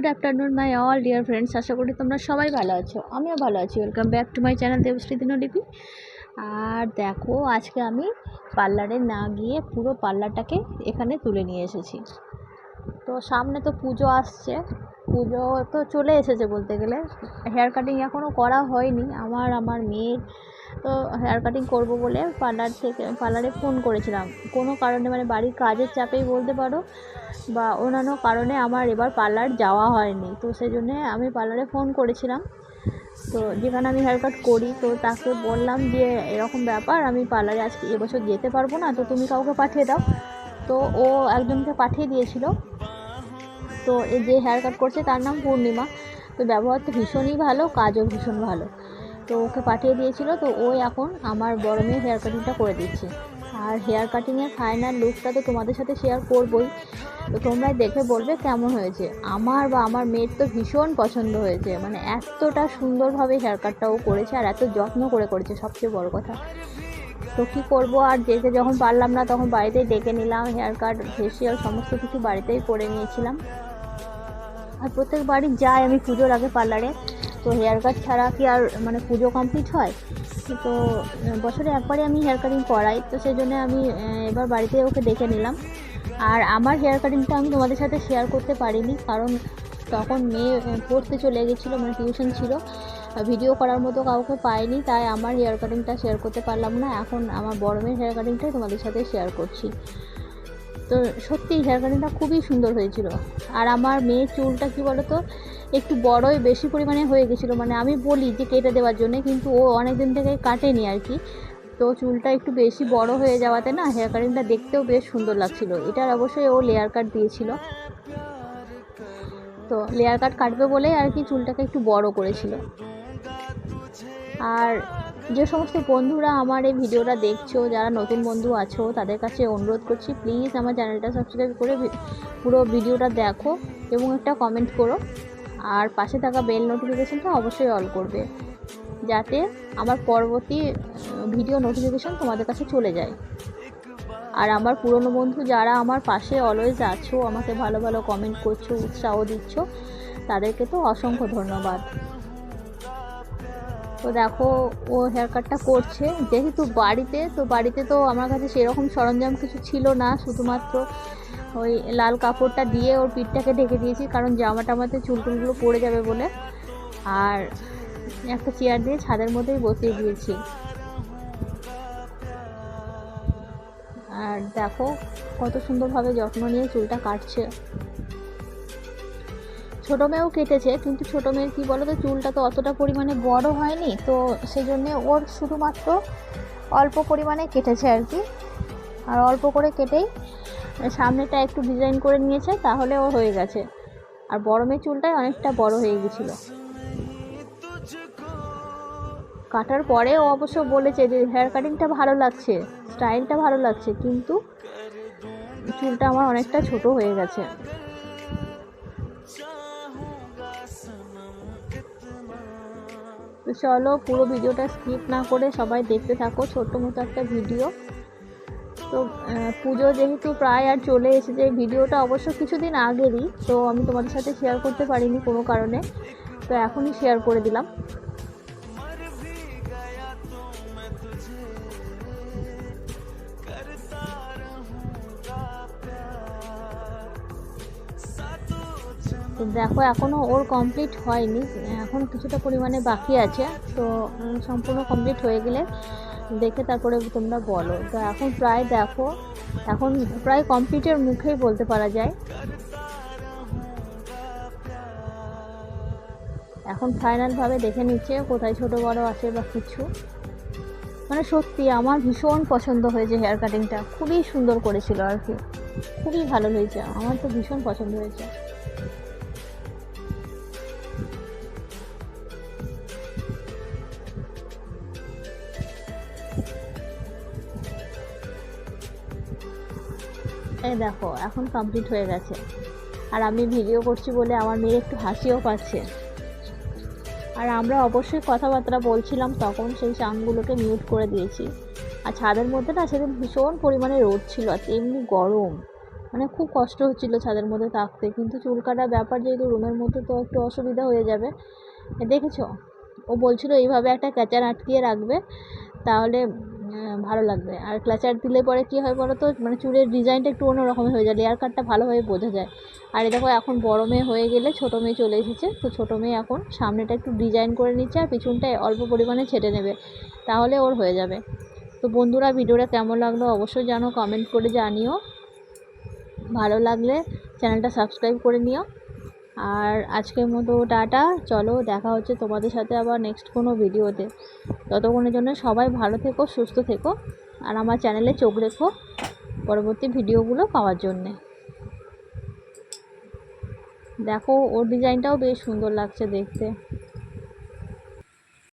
Good afternoon my all dear friends, আশা করি তোমরা সবাই ভালো আছো। আমিও ভালো আছি। Welcome back to my channel Debashree Dinlipi. আর দেখো, আজকে আমি পার্লারে না গিয়ে পুরো পার্লারটাকে এখানে তুলে নিয়ে এসেছি। তো সামনে তো পুজো আসছে, পুজো তো চলে এসেছে বলতে গেলে। হেয়ার কাটিং এখনও করা হয়নি আমার মেয়ের। তো হেয়ার কাটিং করবো বলে পার্লারে ফোন করেছিলাম। কোনো কারণে মানে বাড়ির কাজের চাপেই বলতে পারো বা অন্যান্য কারণে আমার এবার পার্লার যাওয়া হয়নি। তো সেই জন্যে আমি পার্লারে ফোন করেছিলাম, তো যেখানে আমি হেয়ার কাট করি। তো তাকে বললাম যে এরকম ব্যাপার, আমি পার্লারে আজকে এবছর যেতে পারবো না, তো তুমি কাউকে পাঠিয়ে দাও। তো ও একজনকে পাঠিয়ে দিয়েছিল। তো এই যে হেয়ার কাট করছে তার নাম পূর্ণিমা। তো ব্যবহার তো ভীষণই ভালো, কাজও ভীষণ ভালো। তো ওকে পাঠিয়ে দিয়েছিল। তো ও এখন আমার বড় মেয়ের হেয়ার কাটিংটা করে দিচ্ছে। আর হেয়ার কাটিংয়ের ফাইনাল লুকটা তো তোমাদের সাথে শেয়ার করবই। তো তোমরা দেখে বলবে কেমন হয়েছে। আমার মেয়ের তো ভীষণ পছন্দ হয়েছে, মানে এতটা সুন্দরভাবে হেয়ার কাটটাও করেছে আর এত যত্ন করে করেছে, সবচেয়ে বড় কথা। তো কী করবো, আর যেতে যখন পারলাম না তখন বাড়িতেই ডেকে নিলাম। হেয়ার কাট, ফেসিয়াল সমস্ত কিছু বাড়িতেই করে নিয়েছিলাম। আর প্রত্যেকবারই যাই আমি পুজোর আগে পার্লারে, তো হেয়ার কাট ছাড়া কি আর মানে পুজো কমপ্লিট হয়? তো বছরে একবারই আমি হেয়ার কাটিং করাই। তো সেই জন্য আমি এবার বাড়িতে ওকে ডেকে নিলাম। আর আমার হেয়ার কাটিংটা আমি তোমাদের সাথে শেয়ার করতে পারিনি, কারণ তখন মেয়ে পড়তে চলে গেছিলো, মানে টিউশন ছিল। ভিডিও করার মতো কাউকে পাইনি, তাই আমার হেয়ার কাটিংটা শেয়ার করতে পারলাম না। এখন আমার বড় মেয়ের হেয়ার কাটিংটাই তোমাদের সাথে শেয়ার করছি। তো সত্যি হেয়ার কাটিংটা খুবই সুন্দর হয়েছিল। আর আমার মেয়ের চুলটা কী বলো তো, একটু বড়ই বেশি পরিমাণে হয়ে গেছিলো। মানে আমি বলি যে কেটে দেওয়ার জন্য, কিন্তু ও অনেক দিন থেকে কাটেনি আর কি। তো চুলটা একটু বেশি বড় হয়ে যাওয়াতে না হেয়ার কাটিংটা দেখতেও বেশ সুন্দর লাগছিল। এটার অবশ্যই ও লেয়ার কাট দিয়েছিল। তো লেয়ার কাট কাটবে বলেই আর কি চুলটাকে একটু বড় করেছিল। আর যে সমস্ত বন্ধুরা আমার এই ভিডিওটা দেখছো, যারা নতুন বন্ধু আছো, তাদের কাছে অনুরোধ করছি, প্লিজ আমার চ্যানেলটা সাবস্ক্রাইব করে পুরো ভিডিওটা দেখো এবং একটা কমেন্ট করো। আর পাশে থাকা বেল নোটিফিকেশানটা অবশ্যই অল করবে, যাতে আমার পরবর্তী ভিডিও নোটিফিকেশান তোমাদের কাছে চলে যায়। আর আমার পুরনো বন্ধু যারা আমার পাশে অলওয়েজ আছো, আমাকে ভালো ভালো কমেন্ট করছো, উৎসাহ দিচ্ছ, তাদেরকে তো অসংখ্য ধন্যবাদ। তো দেখো, ও হেয়ার কাটটা করছে যেহেতু বাড়িতে তো আমার কাছে সেরকম সরঞ্জাম কিছু ছিল না, শুধুমাত্র ওই লাল কাপড়টা দিয়ে ওর পিঠটাকে ঢেকে দিয়েছি, কারণ জামা টামাতে চুলটুলগুলো পড়ে যাবে বলে। আর একটা চেয়ার দিয়ে ছাদের মধ্যেই বসিয়ে দিয়েছি। আর দেখো কত সুন্দরভাবে যত্ন নিয়ে চুলটা কাটছে। ছোটো মেয়েও কেটেছে, কিন্তু ছোটো মেয়ের কী বলো তো, চুলটা তো অতটা পরিমাণে বড় হয়নি, তো সেই জন্যে ওর শুধুমাত্র অল্প পরিমাণে কেটেছে আর কি। আর অল্প করে কেটেই সামনেটা একটু ডিজাইন করে নিয়েছে, তাহলে ওর হয়ে গেছে। আর বড় মেয়ের চুলটাই অনেকটা বড় হয়ে গেছিলো। কাটার পরে ও অবশ্য বলেছে যে হেয়ার কাটিংটা ভালো লাগছে, স্টাইলটা ভালো লাগছে, কিন্তু চুলটা আমার অনেকটা ছোট হয়ে গেছে। তো চলো, পুরো ভিডিওটা স্কিপ না করে সবাই দেখতে থাকো, ছোট্ট মতো একটা ভিডিও। তো পুজো যেহেতু প্রায় আর চলে এসেছে, ভিডিওটা অবশ্য কিছুদিন আগেরই, তো আমি তোমাদের সাথে শেয়ার করতে পারিনি কোনো কারণে, তো এখনই শেয়ার করে দিলাম। তো দেখো, এখনও ওর কমপ্লিট হয়নি, এখন কিছুটা পরিমাণে বাকি আছে। তো সম্পূর্ণ কমপ্লিট হয়ে গেলে দেখে তারপরে তোমরা বলো। তো এখন প্রায় কমপ্লিটের মুখেই বলতে পারা যায়। এখন ফাইনালভাবে দেখে নিচ্ছে কোথায় ছোট বড় আছে বা কিছু। মানে সত্যি আমার ভীষণ পছন্দ হয়েছে হেয়ার কাটিংটা, খুবই সুন্দর করেছিল আর কি, খুবই ভালো হয়েছে, আমার তো ভীষণ পছন্দ হয়েছে। এই দেখো এখন কমপ্লিট হয়ে গেছে। আর আমি ভিডিও করছি বলে আমার মেয়ে একটু হাসিও পাচ্ছে। আর আমরা অবশ্যই কথাবার্তা বলছিলাম, তখন সেই সাউন্ডগুলোকে মিউট করে দিয়েছি। আর ছাদের মধ্যে না সেদিন ভীষণ পরিমাণে রোদ ছিল, আর এমনি গরম, মানে খুব কষ্ট হচ্ছিলো ছাদের মধ্যে থাকতে, কিন্তু চুল কাটার ব্যাপার যেহেতু রুমের মধ্যে, তো একটু অসুবিধা হয়ে যাবে। দেখেছো, ও বলছিল এইভাবে একটা ক্যাচার আটকিয়ে রাখবে, তাহলে ভালো লাগবে। আর ক্লাচার দিলে পরে কী হয় বলো তো, মানে চুলের ডিজাইনটা একটু অন্যরকমের হয়ে যায়, লেয়ার কাটটা ভালোভাবে বোঝা যায়। আর দেখো এখন বড় মেয়ে হয়ে গেলে ছোটো মেয়ে চলে এসেছে, তো ছোটো মেয়ে এখন সামনেটা একটু ডিজাইন করে নিচ্ছে আর পিছনটায় অল্প পরিমাণে ছেটে নেবে, তাহলে ওর হয়ে যাবে। তো বন্ধুরা, ভিডিওটা কেমন লাগলো অবশ্যই জানো, কমেন্ট করে জানিও। ভালো লাগলে চ্যানেলটা সাবস্ক্রাইব করে নিও। আর আজকের মতো টাটা, চলো দেখা হচ্ছে তোমাদের সাথে আবার নেক্সট কোনো ভিডিওতে। ততক্ষণের জন্য সবাই ভালো থেকো, সুস্থ থেকো, আর আমার চ্যানেলে চোখ রেখো পরবর্তী ভিডিওগুলো পাওয়ার জন্যে। দেখো ওর ডিজাইনটাও বেশ সুন্দর লাগছে দেখতে।